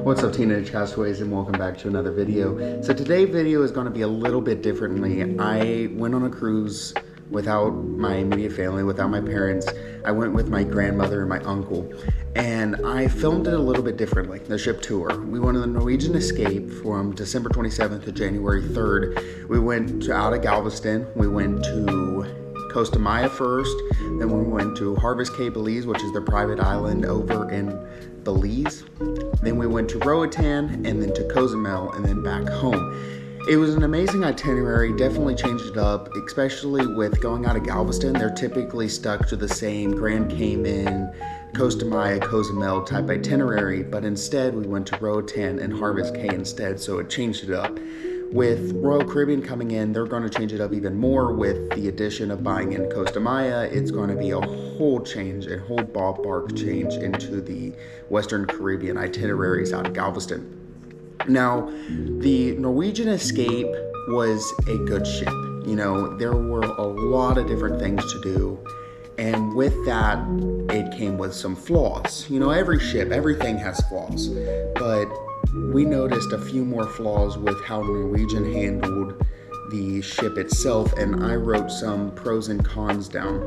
What's up, Teenage Castaways, and welcome back to another video. So today's video is going to be a little bit differently. I went on a cruise without my immediate family, without my parents. I went with my grandmother and my uncle, and I filmed it a little bit differently, the ship tour. We went on the Norwegian Escape from December 27th to January 3rd. We went out of Galveston. We went to Costa Maya first, then we went to Harvest Caye, Belize, which is their private island over in Belize. Then we went to Roatan, and then to Cozumel, and then back home. It was an amazing itinerary, definitely changed it up, especially with going out of Galveston. They're typically stuck to the same Grand Cayman, Costa Maya, Cozumel type itinerary, but instead we went to Roatan and Harvest Caye instead, so it changed it up. With Royal Caribbean coming in, they're going to change it up even more with the addition of buying in Costa Maya. It's going to be a whole change, a whole ballpark change into the Western Caribbean itineraries out of Galveston. Now, the Norwegian Escape was a good ship. You know, there were a lot of different things to do. And with that, it came with some flaws. You know, every ship, everything has flaws. But we noticed a few more flaws with how Norwegian handled the ship itself, and I wrote some pros and cons down.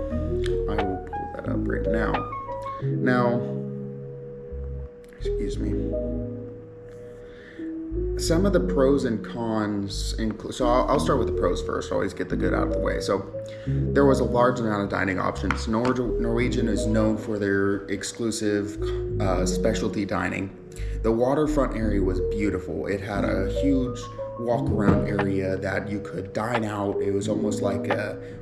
I will pull that up right now. Now, excuse me. Some of the pros and cons include, so I'll start with the pros first, always get the good out of the way. So there was a large amount of dining options. Norwegian is known for their exclusive specialty dining. The waterfront area was beautiful. It had a huge walk around area that you could dine out. It was almost like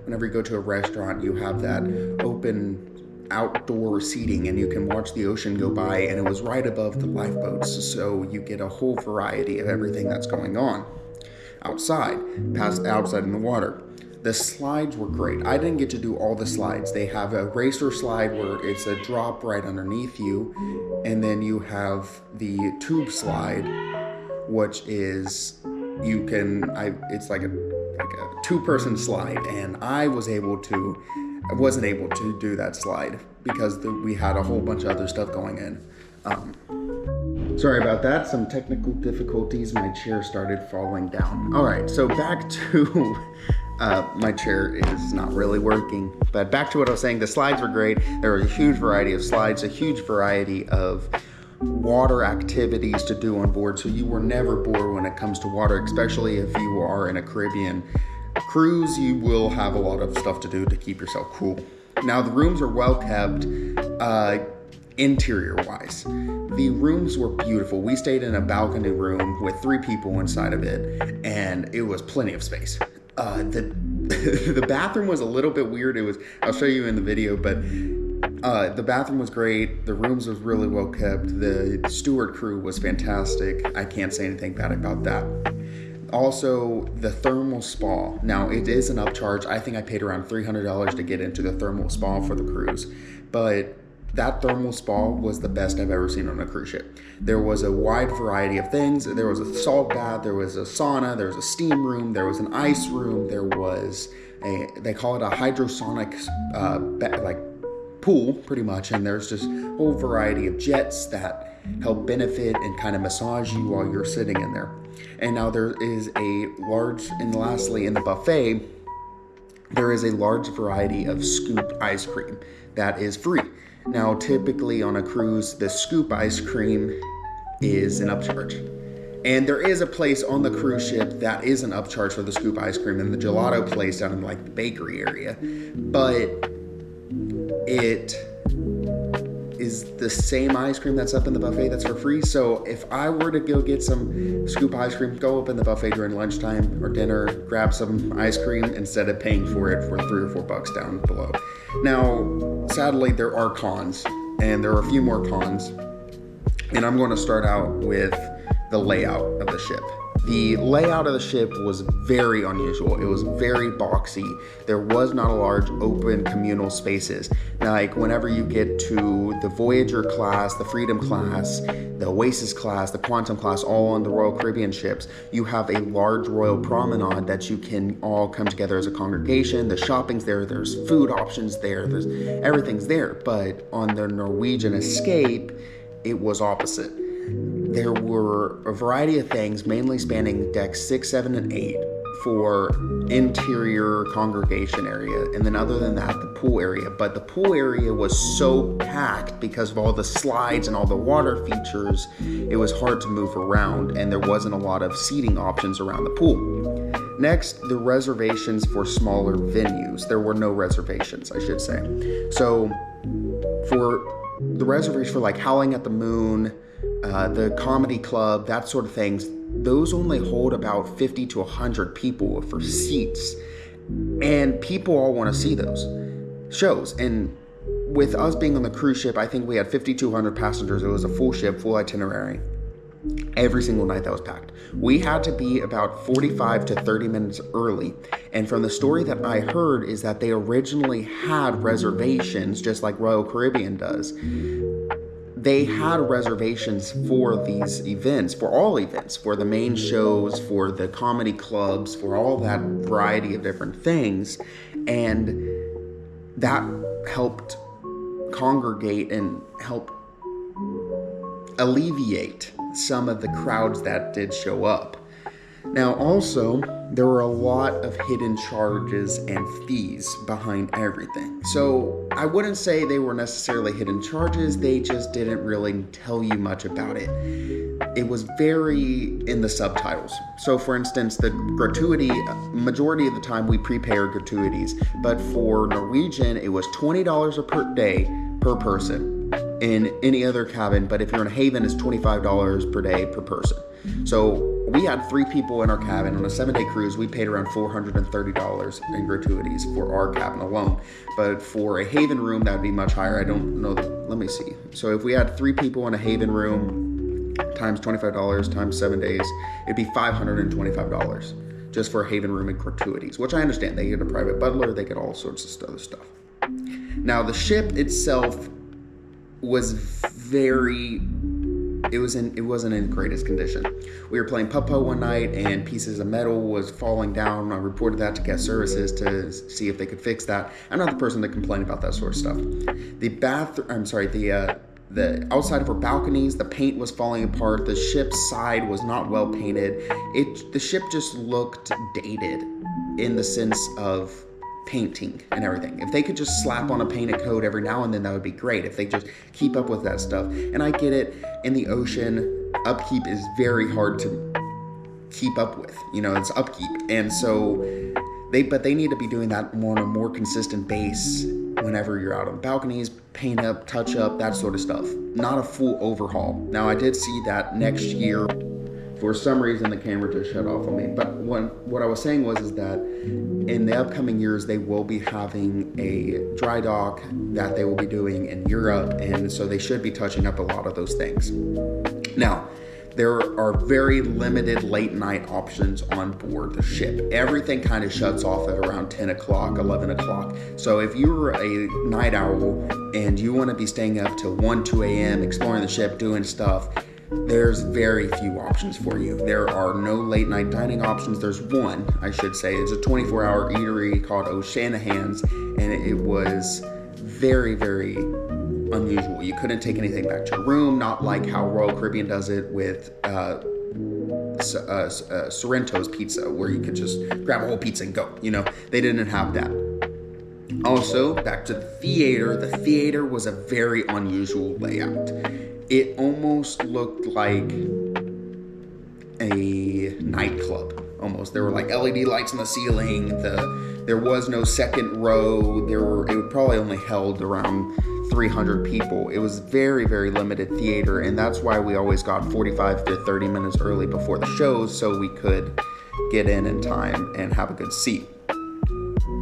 whenever you go to a restaurant, you have that open outdoor seating and you can watch the ocean go by, and it was right above the lifeboats, so you get a whole variety of everything that's going on outside in the water. The slides were great. I didn't get to do all the slides. They have a racer slide where it's a drop right underneath you, and then you have the tube slide, which is it's like a two-person slide, and I wasn't able to do that slide because we had a whole bunch of other stuff going in. Sorry about that, some technical difficulties. My chair started falling down. All right, so back to, my chair is not really working, but back to what I was saying. The slides were great. There was a huge variety of slides, a huge variety of water activities to do on board, so you were never bored when it comes to water, especially if you are in a Caribbean cruise. You will have a lot of stuff to do to keep yourself cool. Now, the rooms are well kept, interior wise. The rooms were beautiful. We stayed in a balcony room with 3 people inside of it, and it was plenty of space. The bathroom was a little bit weird. I'll show you in the video, but the bathroom was great. The rooms was really well kept. The steward crew was fantastic. I can't say anything bad about that. Also, the thermal spa. Now, it is an upcharge. I think I paid around $300 to get into the thermal spa for the cruise, but that thermal spa was the best I've ever seen on a cruise ship. There was a wide variety of things. There was a salt bath, there was a sauna, there was a steam room, there was an ice room, there was they call it a hydrosonic pool, pretty much, and there's just a whole variety of jets that help benefit and kind of massage you while you're sitting in there. And now there is lastly in the buffet, there is a large variety of scoop ice cream that is free. Now, typically on a cruise, the scoop ice cream is an upcharge. And there is a place on the cruise ship that is an upcharge for the scoop ice cream, and the gelato place down in like the bakery area. But it is the same ice cream that's up in the buffet that's for free. So if I were to go get some scoop ice cream, go up in the buffet during lunchtime or dinner, grab some ice cream instead of paying for it for $3 or $4 down below. Now, sadly, there are cons, and there are a few more cons. And I'm going to start out with the layout of the ship. The layout of the ship was very unusual. It was very boxy. There was not a large open communal spaces. Like whenever you get to the Voyager class, the Freedom class, the Oasis class, the Quantum class, all on the Royal Caribbean ships, you have a large royal promenade that you can all come together as a congregation. The shopping's there, there's food options there, everything's there. But on the Norwegian Escape, it was opposite. there were a variety of things, mainly spanning decks 6, 7, and 8 for interior congregation area. And then other than that, the pool area. But the pool area was so packed because of all the slides and all the water features, it was hard to move around, and there wasn't a lot of seating options around the pool. Next, the reservations for smaller venues. There were no reservations, I should say. So for the reservations for like Howling at the Moon, the comedy club, that sort of things, those only hold about 50 to 100 people for seats. And people all want to see those shows. And with us being on the cruise ship, I think we had 5,200 passengers. It was a full ship, full itinerary. Every single night that was packed. We had to be about 45 to 30 minutes early. And from the story that I heard is that they originally had reservations, just like Royal Caribbean does. They had reservations for these events, for all events, for the main shows, for the comedy clubs, for all that variety of different things. And that helped congregate and help alleviate some of the crowds that did show up. Now also, there were a lot of hidden charges and fees behind everything. So I wouldn't say they were necessarily hidden charges, they just didn't really tell you much about it. It was very in the subtitles. So for instance, the gratuity, majority of the time we prepay our gratuities, but for Norwegian, it was $20 per day per person in any other cabin, but if you're in a Haven, it's $25 per day per person. So we had 3 people in our cabin. On a 7-day cruise, we paid around $430 in gratuities for our cabin alone. But for a Haven room, that would be much higher. I don't know. Let me see. So if we had 3 people in a Haven room times $25 times 7 days, it'd be $525 just for a Haven room and gratuities, which I understand. They get a private butler, they get all sorts of other stuff. Now, the ship itself was it wasn't in greatest condition. We were playing putt-putt one night and pieces of metal was falling down. I reported that to guest services to see if they could fix that. I'm not the person to complain about that sort of stuff. The outside of our balconies, the paint was falling apart. The ship's side was not well painted. The ship just looked dated in the sense of painting and everything. If they could just slap on a painted coat every now and then, that would be great. If they just keep up with that stuff. And I get it, in the ocean, upkeep is very hard to keep up with. It's upkeep. And so they need to be doing that on a more consistent base whenever you're out on balconies, paint up, touch up, that sort of stuff. Not a full overhaul. Now, I did see that next year, for some reason, the camera just shut off on me. But what I was saying is that in the upcoming years, they will be having a dry dock that they will be doing in Europe. And so they should be touching up a lot of those things. Now, there are very limited late night options on board the ship. Everything kind of shuts off at around 10 o'clock, 11 o'clock. So if you're a night owl and you want to be staying up till 1, 2 a.m., exploring the ship, doing stuff, there's very few options for you. There are no late night dining options. There's one, I should say. It's a 24-hour eatery called O'Shanahan's, and it was very, very unusual. You couldn't take anything back to your room, not like how Royal Caribbean does it with Sorrento's Pizza, where you could just grab a whole pizza and go. They didn't have that. Also, back to the theater. The theater was a very unusual layout. It almost looked like a nightclub, almost. There were like LED lights in the ceiling. There was no second row. It probably only held around 300 people. It was very, very limited theater, and that's why we always got 45 to 30 minutes early before the shows so we could get in time and have a good seat.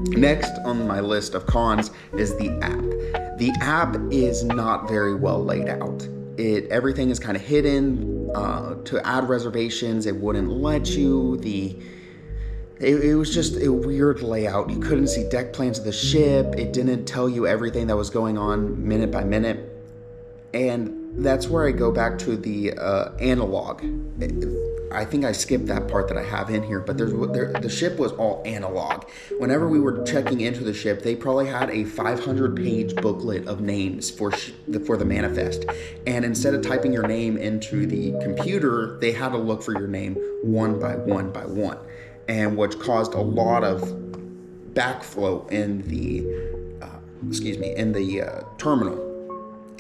Next on my list of cons is the app. The app is not very well laid out. Everything is kind of hidden. To add reservations, it wouldn't let you. It was just a weird layout. You couldn't see deck plans of the ship. It didn't tell you everything that was going on minute by minute. And that's where I go back to the analog. I think I skipped that part that I have in here, but the ship was all analog. Whenever we were checking into the ship, they probably had a 500-page booklet of names for the manifest. And instead of typing your name into the computer, they had to look for your name one by one by one, and which caused a lot of backflow in the terminal.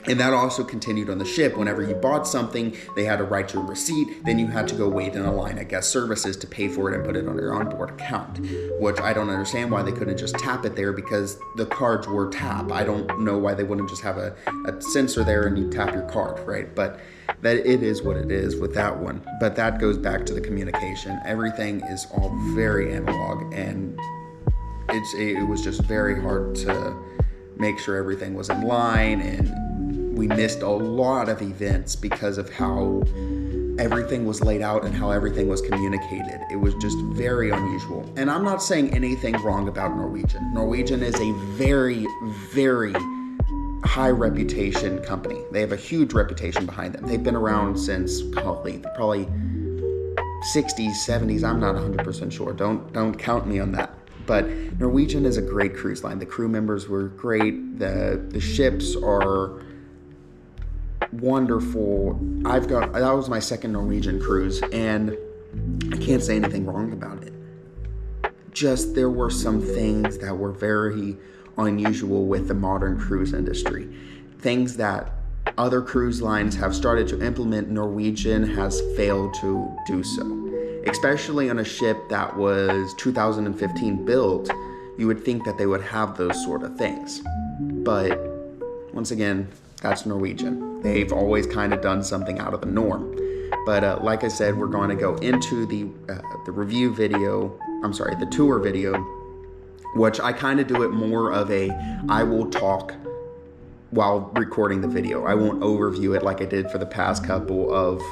And that also continued on the ship. Whenever you bought something, they had to write your receipt. Then you had to go wait in a line at guest services to pay for it and put it on your onboard account, which I don't understand why they couldn't just tap it there, because the cards were tap. I don't know why they wouldn't just have a sensor there and you tap your card, right? But that it is what it is with that one. But that goes back to the communication. Everything is all very analog, and it was just very hard to make sure everything was in line, and we missed a lot of events because of how everything was laid out and how everything was communicated. It was just very unusual. And I'm not saying anything wrong about Norwegian. Norwegian is a very, very high reputation company. They have a huge reputation behind them. They've been around since probably 60s, 70s. I'm not 100% sure. Don't count me on that. But Norwegian is a great cruise line. The crew members were great. The ships are wonderful. That was my second Norwegian cruise, and I can't say anything wrong about it. Just there were some things that were very unusual with the modern cruise industry. Things that other cruise lines have started to implement, Norwegian has failed to do so. Especially on a ship that was 2015 built, you would think that they would have those sort of things. But once again, that's Norwegian. They've always kind of done something out of the norm. But like I said, we're going to go into the tour video, which I kind of do it more of I will talk while recording the video. I won't overview it like I did for the past couple of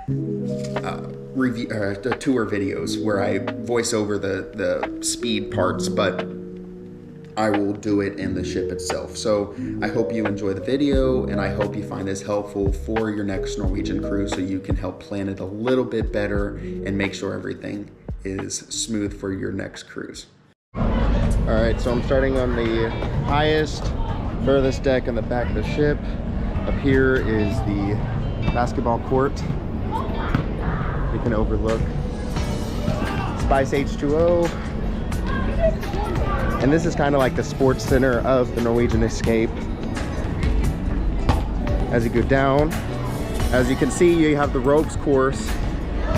the tour videos where I voice over the speed parts, but I will do it in the ship itself. So I hope you enjoy the video, and I hope you find this helpful for your next Norwegian cruise, so you can help plan it a little bit better and make sure everything is smooth for your next cruise. All right, so I'm starting on the highest, furthest deck in the back of the ship. Up here is the basketball court. You can overlook Spice H2O. And this is kind of like the sports center of the Norwegian Escape. As you go down, as you can see, you have the ropes course.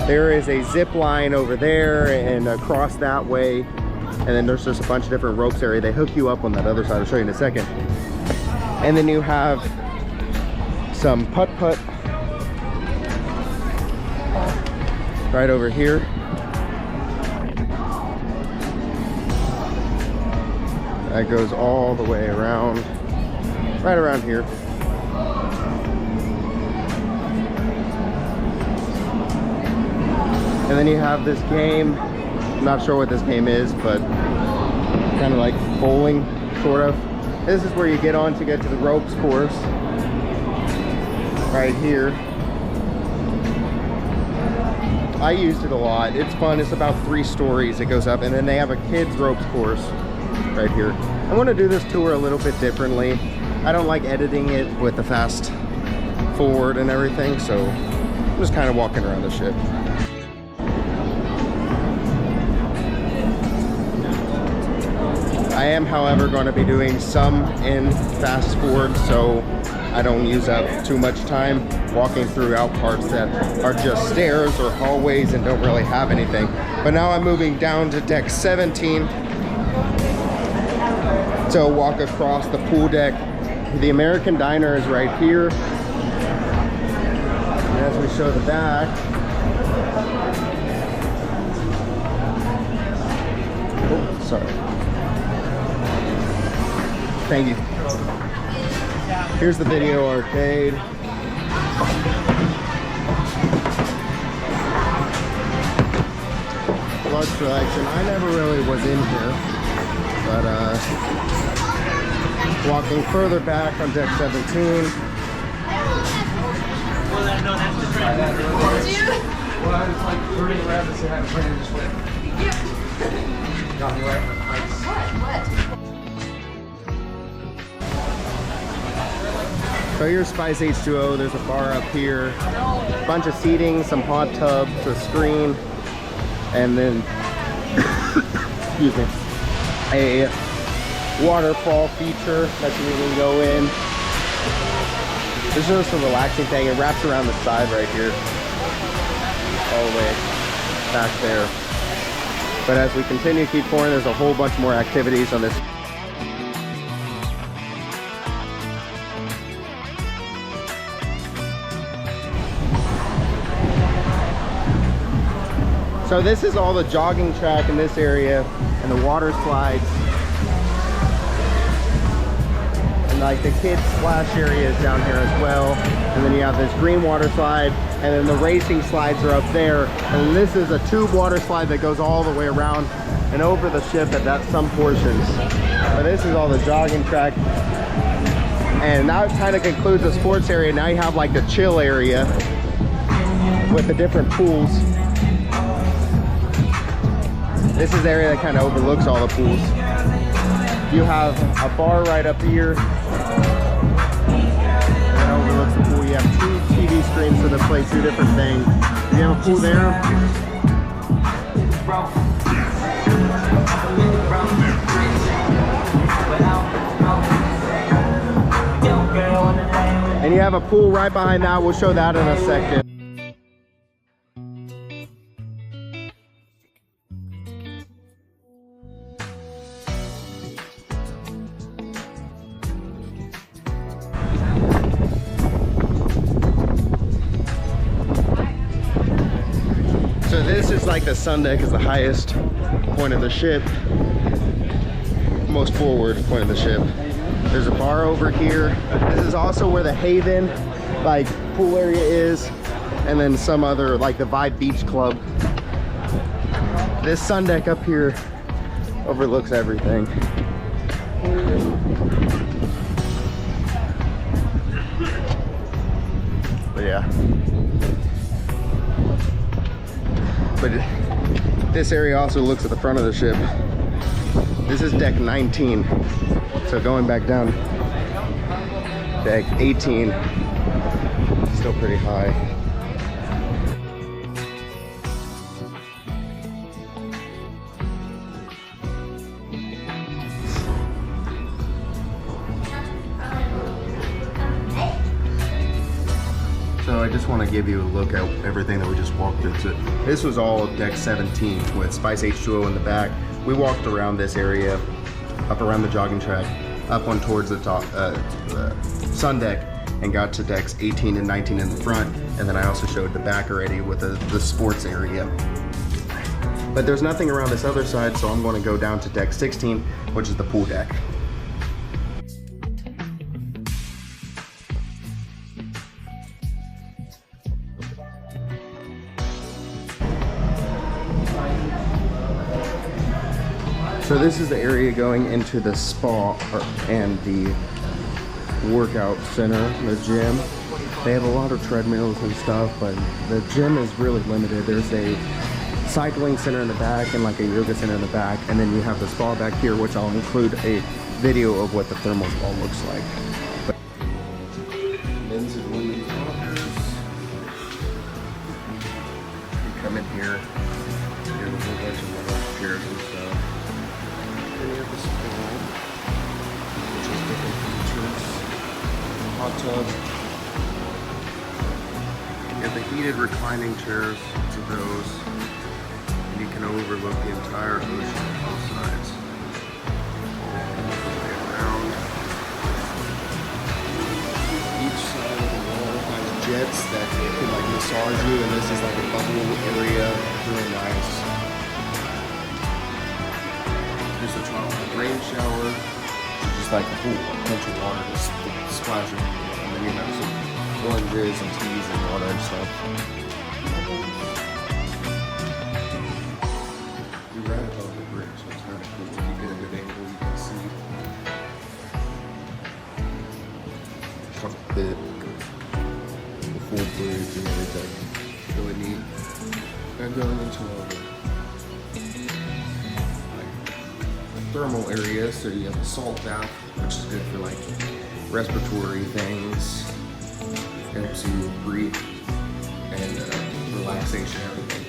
There is a zip line over there and across that way. And then there's just a bunch of different ropes area. They hook you up on that other side. I'll show you in a second. And then you have some putt-putt right over here. That goes all the way around, right around here. And then you have this game. I'm not sure what this game is, but kind of like bowling, sort of. This is where you get on to get to the ropes course, right here. I used it a lot. It's fun. It's about 3 stories it goes up, and then they have a kids ropes course right here. I want to do this tour a little bit differently. I don't like editing it with the fast forward and everything, so I'm just kind of walking around the ship. I am, however, going to be doing some in fast forward, so I don't use up too much time walking throughout parts that are just stairs or hallways and don't really have anything. But now I'm moving down to deck 17 to walk across the pool deck. The American Diner is right here. And as we show the back, oh, sorry. Thank you. Here's the video arcade. Large selection. I never really was in here, but walking further back on deck 17, Well, it's like turning around and say hi to Brandon and just went. Got me right on the ice. So here's Spice H2O. There's a bar up here, a bunch of seating, some hot tubs, a screen, and then excuse me, a waterfall feature that you can go in. This is just a relaxing thing. It wraps around the side right here, all the way back there. But as we continue to keep pouring, there's a whole bunch more activities on this. So this is all the jogging track in this area and the water slides. And like the kids splash area is down here as well. And then you have this green water slide, and then the racing slides are up there. And this is a tube water slide that goes all the way around and over the ship at some portions. But this is all the jogging track. And that kind of concludes the sports area. Now you have like the chill area with the different pools. This is the area that kind of overlooks all the pools. You have a bar right up here that overlooks the pool. You have 2 TV screens so they play 2 different things. You have a pool there. And you have a pool right behind that. We'll show that in a second. So this is like the sun deck, is the highest point of the ship, most forward point of the ship. There's a bar over here. This is also where the Haven like pool area is, and then some other like the Vibe Beach Club. This sun deck up here overlooks everything. But yeah. But this area also looks at the front of the ship. This is deck 19. So going back down, deck 18, still pretty high. So I just want to give you a look at everything that we just walked through. So this was all deck 17 with Spice H2O in the back. We walked around this area, up around the jogging track, up on towards the top, sun deck, and got to decks 18 and 19 in the front. And then I also showed the back already with the sports area. But there's nothing around this other side, so I'm going to go down to deck 16, which is the pool deck. So this is the area going into the spa and the workout center, the gym. They have a lot of treadmills and stuff, but the gym is really limited. There's a cycling center in the back and like a yoga center in the back, and then you have the spa back here, which I'll include a video of what the thermal spa looks like. Men's and women's lockers. You come in here, you have a whole bunch of little chairs and stuff. Then you have the spa, which has different features. Hot tub. You have the heated reclining chairs to those. And you can overlook the entire ocean on both sides. All the way around. Each side of the wall has jets that can like massage you, and this is like a bubble area. Really nice. There's a tropical rain shower, just like a pool, a bunch of water just splashing. And then you have some oranges and teas and all that stuff. You're right above the bridge, so it's kind of cool. When you get a good angle, you can see how big the pool bridge and everything. Really neat. And going into all the thermal area, so you have a salt bath, which is good for like respiratory things. Helps you breathe and relaxation, everything.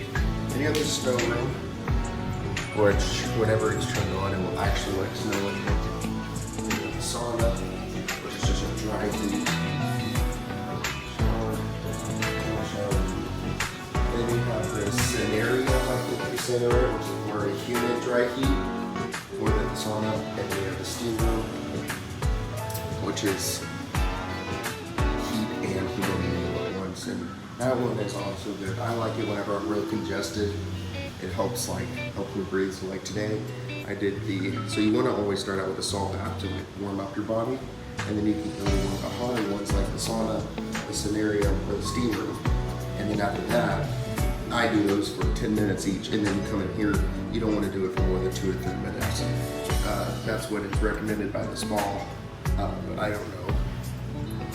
And you have the snow room, which whenever it's turned on, it will actually let snow in it. You have the sauna, which is just a dry heat shower. And then you have this area, like the center, which is more a humid dry heat, more than the sauna. And then you have the steam room, which is heat and humidity all at once. And that one is also good. I like it whenever I'm real congested. It helps me breathe. So like today, I did so you want to always start out with a salt bath to warm up your body, and then you can go to one of the hotter ones like the sauna, the scenario, or the steam room. And then after that, I do those for 10 minutes each, and then you come in here. You don't want to do it for more than 2 or 3 minutes. That's what is recommended by the spa, but I don't know.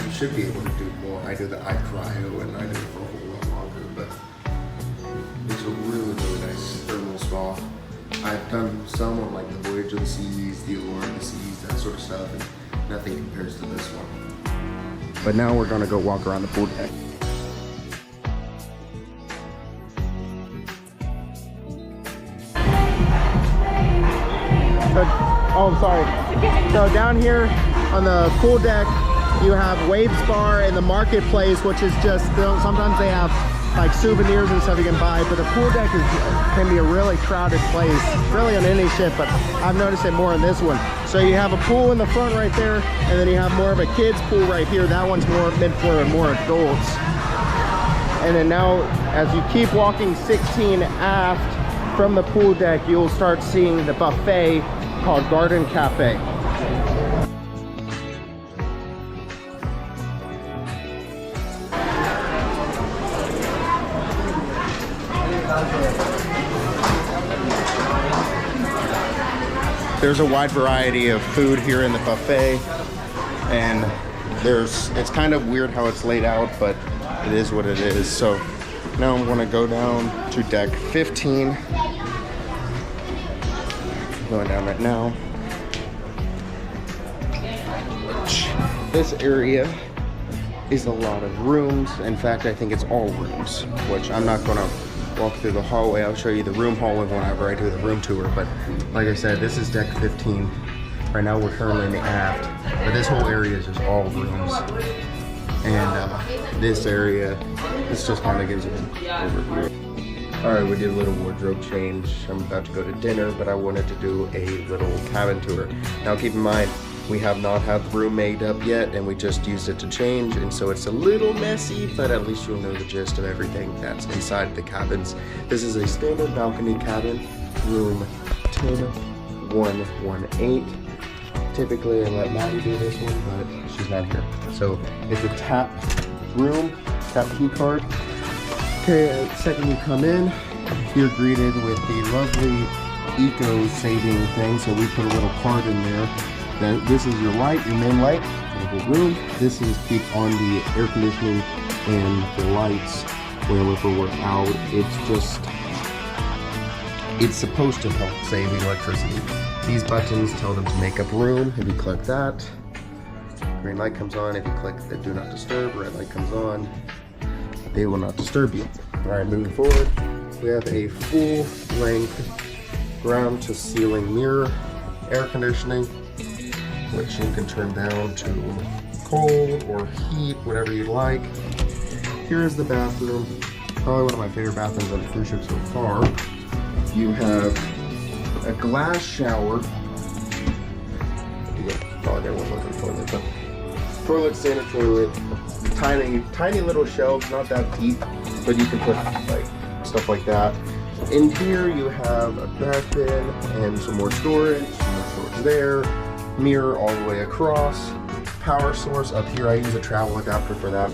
You should be able to do more. I do the cryo, and I do it for a whole lot longer, but it's a really, really nice thermal spa. I've done some on like the Voyage of the Seas, the Allure of the Seas, that sort of stuff, and nothing compares to this one. But now we're gonna go walk around the pool deck. Oh, sorry. So down here on the pool deck, you have Wave Spa and the marketplace, which is just, sometimes they have like souvenirs and stuff you can buy, but the pool deck can be a really crowded place, really on any ship, but I've noticed it more on this one. So you have a pool in the front right there, and then you have more of a kids pool right here. That one's more meant for more adults. And then now, as you keep walking 16 aft from the pool deck, you'll start seeing the buffet called Garden Cafe. There's a wide variety of food here in the buffet, and it's kind of weird how it's laid out, but it is what it is. So now I'm gonna go down to deck 15. Going down right now. This area is a lot of rooms. In fact, I think it's all rooms, which I'm not gonna walk through the hallway. I'll show you the room hallway whenever I do the room tour, but like I said, this is deck 15. Right now we're currently in the aft, but this whole area is just all rooms. And this area, this just kind of gives you an overview. All right, we did a little wardrobe change. I'm about to go to dinner, but I wanted to do a little cabin tour. Now keep in mind, we have not had the room made up yet, and we just used it to change, and so it's a little messy, but at least you'll know the gist of everything that's inside the cabins. This is a standard balcony cabin, room 10118. Typically I let Maddie do this one, but she's not here. So it's a tap room, tap key card. Okay, second you come in, you're greeted with the lovely eco-saving thing. So we put a little card in there. That this is your light, your main light of the room. This is keep on the air conditioning and the lights whenever we're out. It's supposed to help save electricity. These buttons tell them to make up room. If you click that, green light comes on. If you click the do not disturb, red light comes on. They will not disturb you. All right, moving forward, we have a full-length ground to ceiling mirror air conditioning, which you can turn down to cold or heat, whatever you'd like. Here's the bathroom. Probably one of my favorite bathrooms on the cruise ship so far. You have a glass shower. Probably there wasn't a toilet, but toilet, standard toilet. Tiny little shelves, not that deep, but you can put like stuff like that. In here you have a trash bin and some more storage there. Mirror all the way across. Power source up here. I use a travel adapter for that.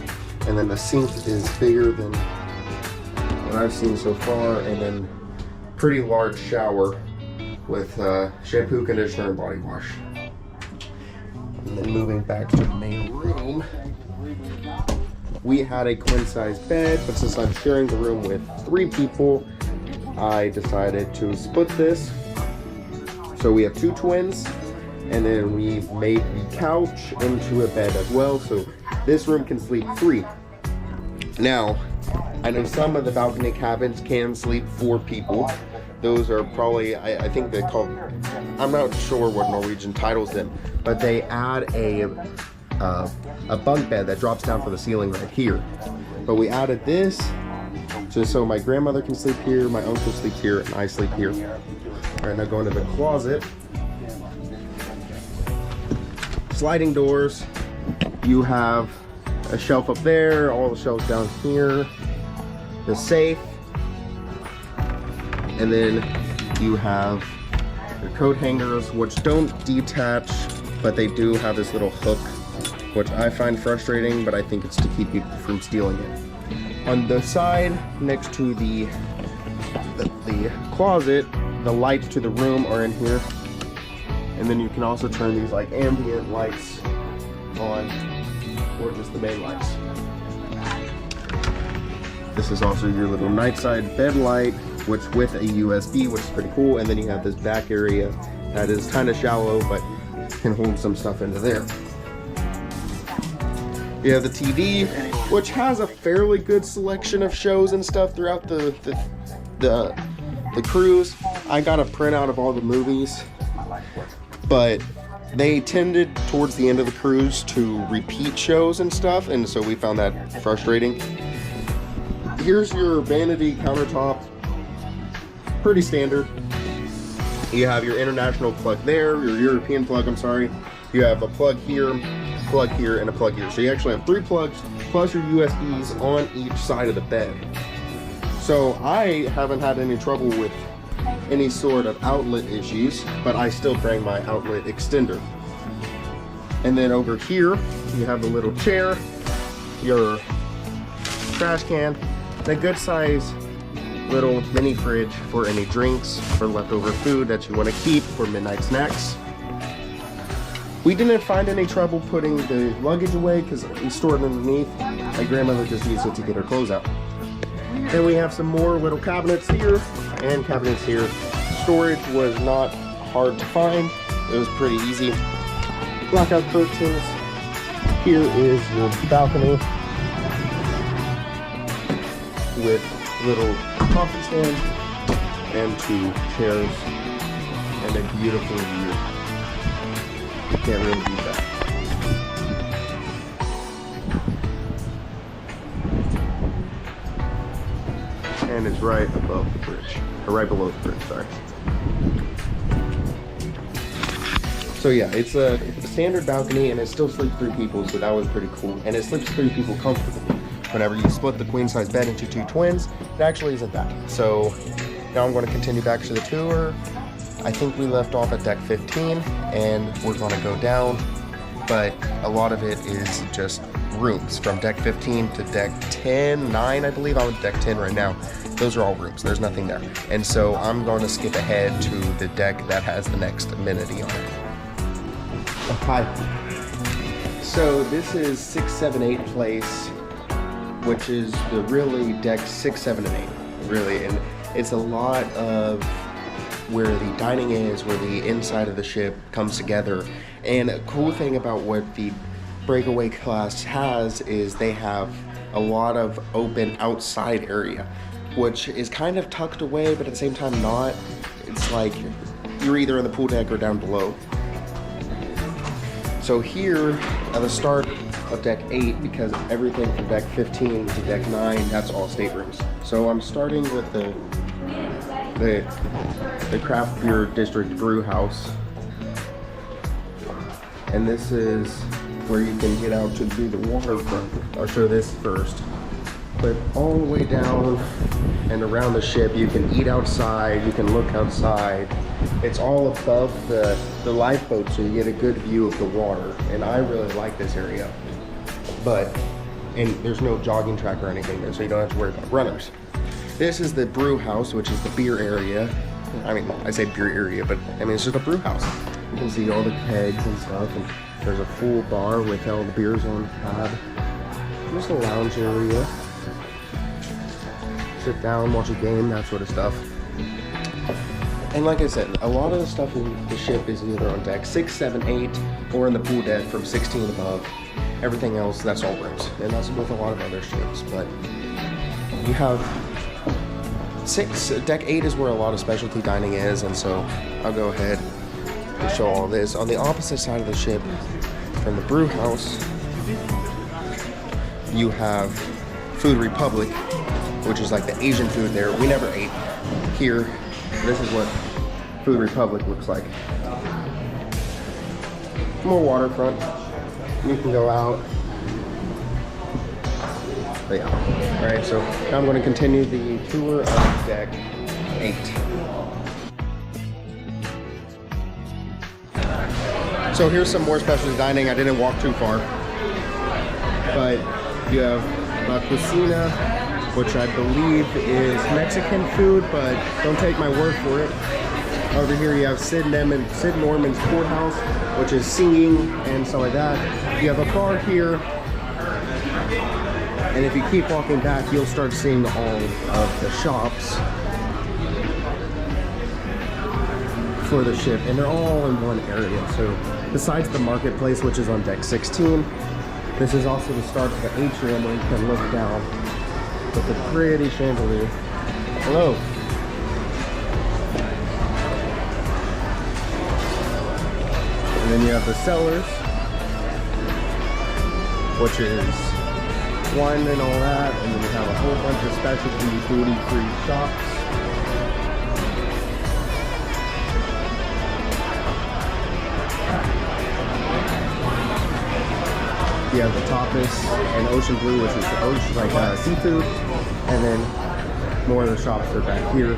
And then the sink is bigger than what I've seen so far, and then pretty large shower with shampoo, conditioner, and body wash. And then moving back to the main room. we had a queen size bed, but since I'm sharing the room with 3 people, I decided to split this. So we have 2 twins, and then we made the couch into a bed as well, so this room can sleep 3. Now, I know some of the balcony cabins can sleep 4 people. Those are probably, I think they're called, I'm not sure what Norwegian titles them, but they add a bunk bed that drops down from the ceiling right here. But we added this just so my grandmother can sleep here, my uncle sleeps here, and I sleep here. All right, now going to the closet. Sliding doors. You have a shelf up there, all the shelves down here, the safe, and then you have your coat hangers, which don't detach, but they do have this little hook, which I find frustrating, but I think it's to keep you from stealing it. On the side, next to the closet, the lights to the room are in here. And then you can also turn these like ambient lights on, or just the main lights. This is also your little nightside bed light, which with a USB, which is pretty cool. And then you have this back area that is kind of shallow, but can hold some stuff into there. You have the TV, which has a fairly good selection of shows and stuff throughout the cruise. I got a printout of all the movies, but they tended towards the end of the cruise to repeat shows and stuff, and so we found that frustrating. Here's your vanity countertop, pretty standard. You have your international plug there, your European plug, I'm sorry. You have a plug here, and a plug here. So you actually have 3 plugs plus your USBs on each side of the bed. So I haven't had any trouble with any sort of outlet issues, but I still bring my outlet extender. And then over here, you have the little chair, your trash can, and a good size little mini fridge for any drinks or leftover food that you want to keep for midnight snacks. We didn't find any trouble putting the luggage away because we stored it underneath. My grandmother just used it to get her clothes out. Then we have some more little cabinets here and cabinets here. Storage was not hard to find. It was pretty easy. Blackout curtains. Here is your balcony with little coffee stand and 2 chairs and a beautiful view. Can't really beat that. And it's right above the bridge, or right below the bridge, sorry. So yeah, it's a standard balcony, and it still sleeps 3 people, so that was pretty cool. And it sleeps 3 people comfortably. Whenever you split the queen size bed into 2 twins, it actually isn't that. So now I'm going to continue back to the tour. I think we left off at deck 15, and we're going to go down, but a lot of it is just rooms from deck 15 to deck 10, 9, I believe. I'm on deck 10 right now. Those are all rooms. There's nothing there. And so I'm going to skip ahead to the deck that has the next amenity on it. Oh, hi. So this is 6, 7, 8 place, which is the really deck 6, 7, and 8, really. And it's a lot of where the dining is, where the inside of the ship comes together. And a cool thing about what the Breakaway class has is they have a lot of open outside area, which is kind of tucked away, but at the same time not. It's like you're either in the pool deck or down below. So here at the start of deck 8, because everything from deck 15 to deck 9, that's all staterooms. So I'm starting with the craft beer district brew house, and this is where you can get out to do the waterfront. I'll show this first. But all the way down and around the ship, you can eat outside, you can look outside. It's all above the lifeboat, so you get a good view of the water. And I really like this area. And there's no jogging track or anything there, so you don't have to worry about runners. This is the brew house, which is the beer area. I mean, I say beer area, but I mean, it's just a brew house. You can see all the kegs and stuff, and there's a full bar with all the beers on tab. just a lounge area. Sit down, watch a game, that sort of stuff. And like I said, a lot of the stuff in the ship is either on deck 6, 7, 8, or in the pool deck from 16 above. Everything else, that's all rooms. And that's with a lot of other ships. But you have 6, deck 8 is where a lot of specialty dining is, and so I'll go ahead and show all this. On the opposite side of the ship, from the brew house, you have Food Republic, which is like the Asian food there. We never ate here. This is what Food Republic looks like. More waterfront. You can go out. But yeah. Alright, so now I'm going to continue the tour of deck 8. So here's some more specialty dining. I didn't walk too far. But you have La Cocina, which I believe is Mexican food, but don't take my word for it. Over here you have Sid Norman's Courthouse, which is singing and stuff like that. You have a bar here, and if you keep walking back, you'll start seeing all of the shops for the ship, and they're all in one area. So besides the marketplace, which is on deck 16, this is also the start of the atrium where you can look down with a pretty chandelier. Hello. And then you have the cellars, which is wine and all that, and then you have a whole bunch of specialty duty-free shops. You have the tapas and ocean blue, which is the ocean, like seafood, and then more of the shops are back here.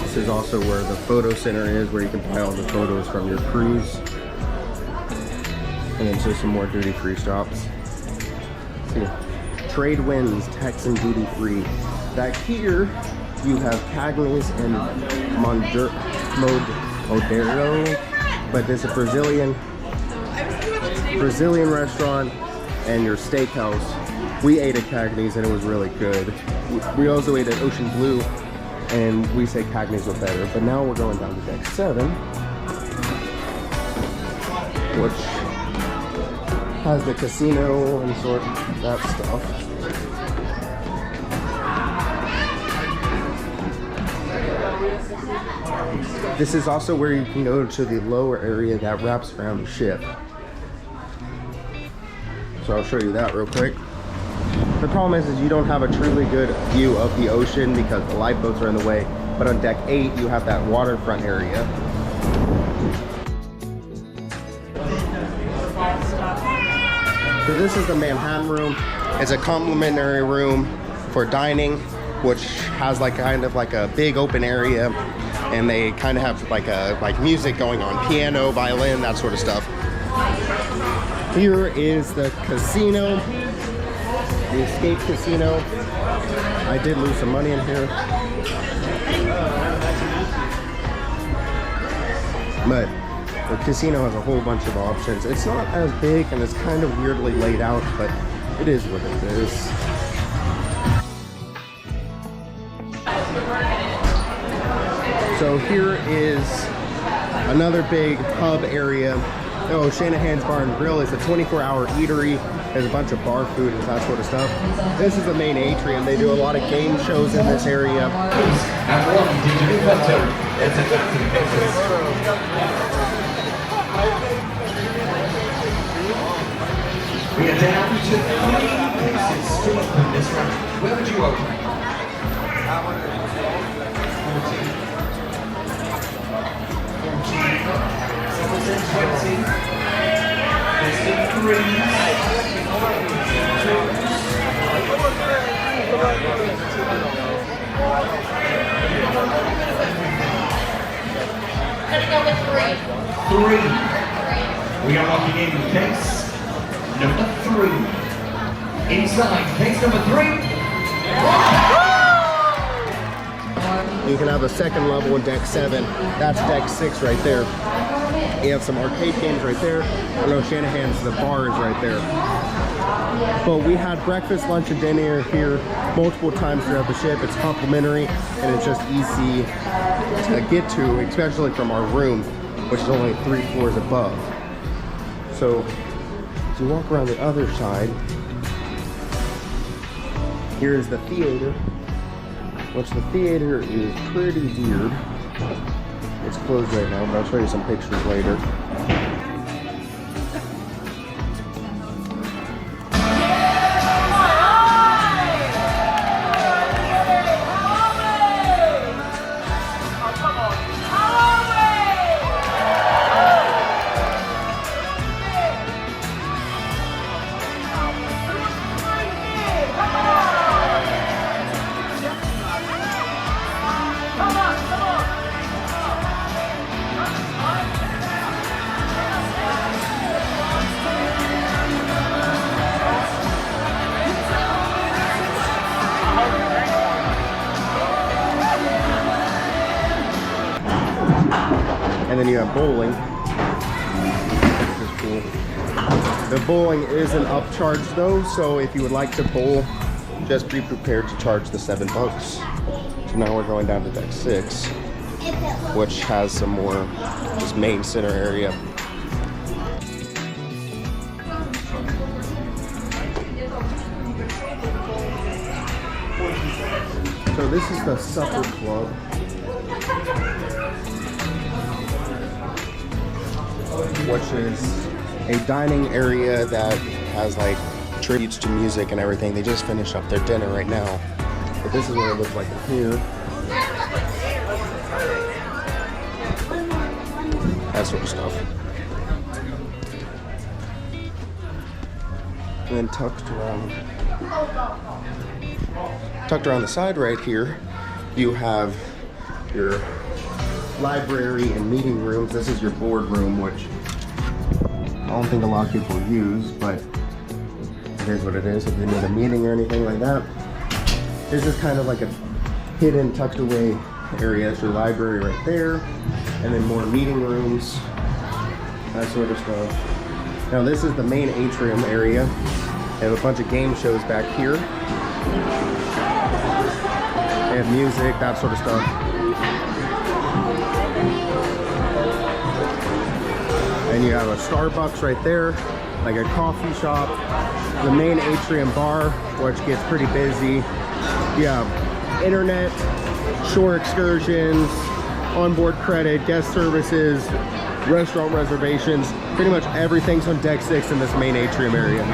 This is also where the photo center is, where you can buy all the photos from your cruise. And then just some more duty-free shops. See, Trade Winds, Texan duty-free. Back here, you have Cagney's and Modero, but there's a Brazilian restaurant and your steakhouse. We ate at Cagney's and it was really good. We also ate at Ocean Blue and we say Cagney's were better, but now we're going down to deck 7, which has the casino and sort of that stuff. This is also where you can go to the lower area that wraps around the ship. So I'll show you that real quick. The problem is you don't have a truly good view of the ocean because the lifeboats are in the way. But on deck 8, you have that waterfront area. So this is the Manhattan room. It's a complimentary room for dining, which has like kind of like a big open area. And they kind of have like music going on, piano, violin, that sort of stuff. Here is the casino, the Escape Casino. I did lose some money in here, but the casino has a whole bunch of options. It's not as big and it's kind of weirdly laid out, but it is what it is. So here is another big hub area. Oh, Shanahan's Bar and Grill is a 24-hour eatery. There's a bunch of bar food and that sort of stuff. This is the main atrium. They do a lot of game shows in this area. We are down to 3 places still open this round. Where would you open? 3. We are locking in case number 3. Inside case number 3. 1, You can have a second level in deck 7. That's deck 6 right there. You have some arcade games right there. I know Shanahan's, the bar is right there. But we had breakfast, lunch, and dinner here multiple times throughout the ship. It's complimentary and it's just easy to get to, especially from our room, which is only 3 floors above. So as you walk around the other side, here is the theater, which the theater is pretty weird. It's closed right now, but I'll show you some pictures later. And then you have bowling. This is cool. The bowling is an upcharge though, so if you would like to bowl, just be prepared to charge the $7. So now we're going down to deck 6, which has some more just main center area. So this is the supper club. Which is a dining area that has like tributes to music and everything. They just finished up their dinner right now. But this is what it looks like in here. That sort of stuff. And then tucked around the side right here, you have your library and meeting rooms. This is your boardroom, which I don't think a lot of people use, but it is what it is. If you need a meeting or anything like that, this is kind of like a hidden, tucked away area. It's your library right there, and then more meeting rooms, that sort of stuff. Now this is the main atrium area. They have a bunch of game shows back here. They have music, that sort of stuff. And you have a Starbucks right there, like a coffee shop. The main atrium bar, which gets pretty busy. You have internet, shore excursions, onboard credit, guest services, restaurant reservations. Pretty much everything's on deck 6 in this main atrium area.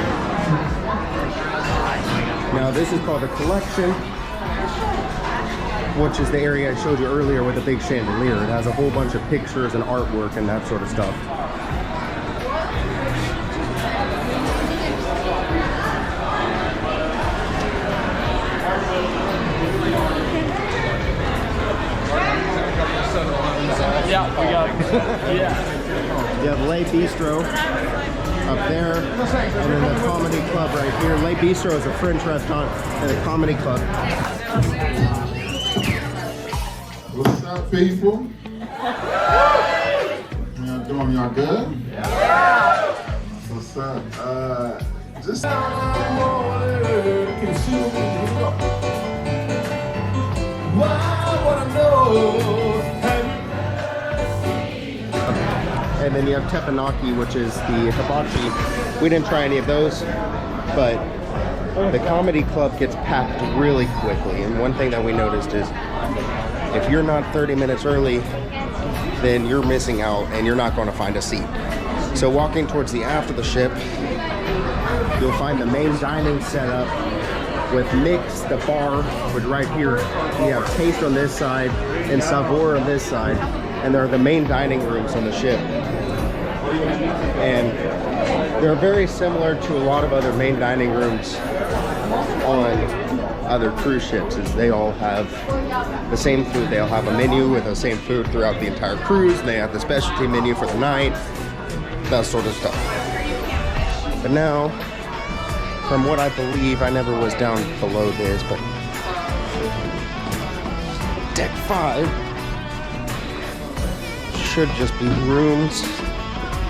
Now this is called the collection, which is the area I showed you earlier with the big chandelier. It has a whole bunch of pictures and artwork and that sort of stuff. Yeah, we got it. Yeah. You have Lay Bistro up there, and then the Comedy Club right here. Lay Bistro is a French restaurant and a comedy club. What's up, people? How y'all doing? Y'all good? Yeah. What's up? Just And then you have teppanyaki, which is the hibachi. We didn't try any of those, but the comedy club gets packed really quickly. And one thing that we noticed is if you're not 30 minutes early, then you're missing out and you're not going to find a seat. So walking towards the aft of the ship, you'll find the main dining setup with Mix, the bar, which right here. You have Taste on this side and Savour on this side. And they're the main dining rooms on the ship. And they're very similar to a lot of other main dining rooms on other cruise ships, as they all have the same food. They all have a menu with the same food throughout the entire cruise. They have the specialty menu for the night, that sort of stuff. But now, from what I believe, I never was down below this, but Deck 5 should just be rooms.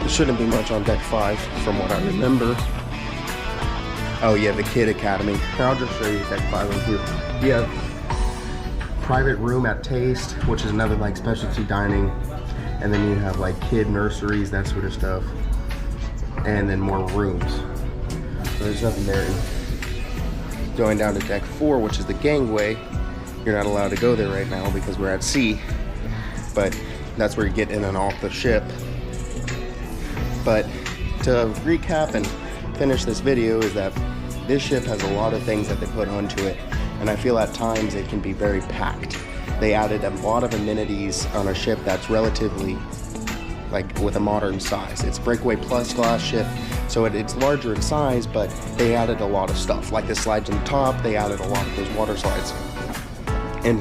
There shouldn't be much on deck 5 from what I remember. Oh yeah, the Kid Academy. I'll just show you deck 5 on here. You have private room at Taste, which is another like specialty dining. And then you have like kid nurseries, that sort of stuff. And then more rooms. So there's nothing there. Going down to deck 4, which is the gangway. You're not allowed to go there right now because we're at sea. But that's where you get in and off the ship. But to recap and finish this video is that this ship has a lot of things that they put onto it. And I feel at times it can be very packed. They added a lot of amenities on a ship that's relatively like with a modern size. It's Breakaway Plus class ship, so it's larger in size, but they added a lot of stuff. Like the slides on the top, they added a lot of those water slides. And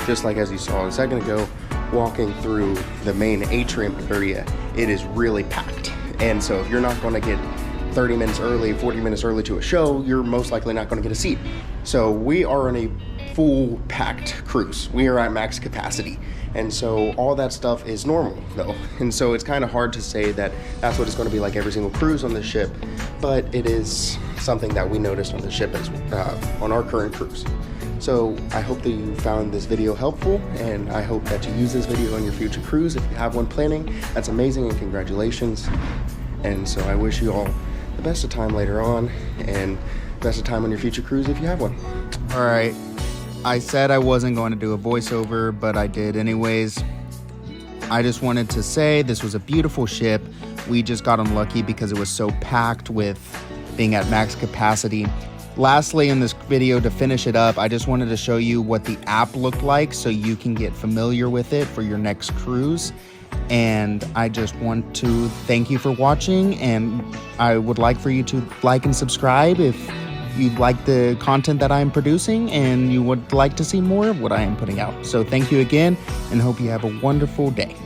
just like as you saw a second ago, walking through the main atrium area, it is really packed. And so if you're not gonna get 30 minutes early, 40 minutes early to a show, you're most likely not gonna get a seat. So we are on a full packed cruise. We are at max capacity. And so all that stuff is normal though. And so it's kind of hard to say that that's what it's going to be like every single cruise on the ship, but it is something that we noticed on the ship as on our current cruise. So I hope that you found this video helpful, and I hope that you use this video on your future cruise. If you have one planning, that's amazing and congratulations. And so I wish you all the best of time later on, and best of time on your future cruise if you have one. All right. I said I wasn't going to do a voiceover, but I did anyways. I just wanted to say this was a beautiful ship. We just got unlucky because it was so packed with being at max capacity. Lastly, in this video, to finish it up, I just wanted to show you what the app looked like so you can get familiar with it for your next cruise. And I just want to thank you for watching, and I would like for you to like and subscribe if you like the content that I'm producing and you would like to see more of what I am putting out. So thank you again, and hope you have a wonderful day.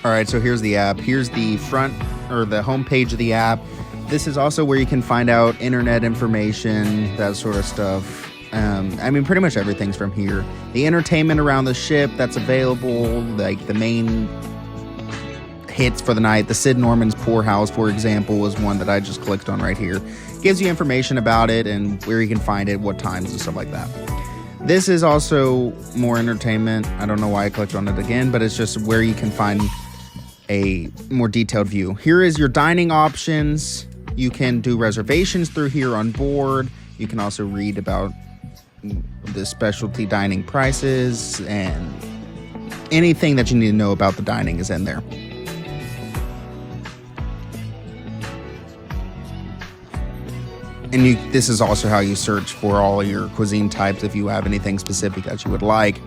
All right, so here's the app. Here's the front or the home page of the app. This is also where you can find out internet information, that sort of stuff. I mean, pretty much everything's from here. The entertainment around the ship that's available, like the main hits for the night. The Sid Norman's Poorhouse, for example, was one that I just clicked on right here. Gives you information about it and where you can find it, what times and stuff like that. This is also more entertainment. I don't know why I clicked on it again, but it's just where you can find a more detailed view. Here is your dining options. You can do reservations through here on board. You can also read about the specialty dining prices, and anything that you need to know about the dining is in there. And this is also how you search for all your cuisine types if you have anything specific that you would like.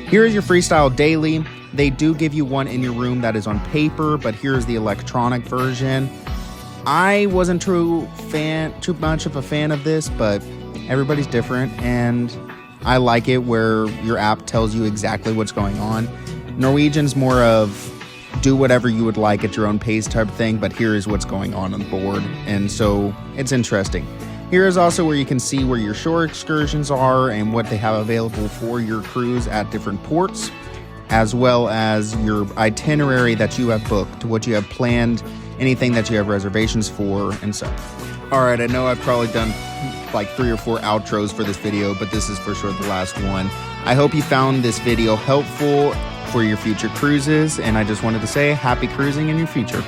Here is your Freestyle Daily. They do give you one in your room that is on paper, but here's the electronic version. I wasn't too much of a fan of this, but everybody's different, and I like it where your app tells you exactly what's going on. Norwegian's more of do whatever you would like at your own pace type of thing, but here is what's going on board, and so it's interesting. Here is also where you can see where your shore excursions are and what they have available for your cruise at different ports, as well as your itinerary that you have booked, what you have planned, anything that you have reservations for, and such. All right, I know I've probably done like 3 or 4 outros for this video, but this is for sure the last one. I hope you found this video helpful for your future cruises, and I just wanted to say happy cruising in your future.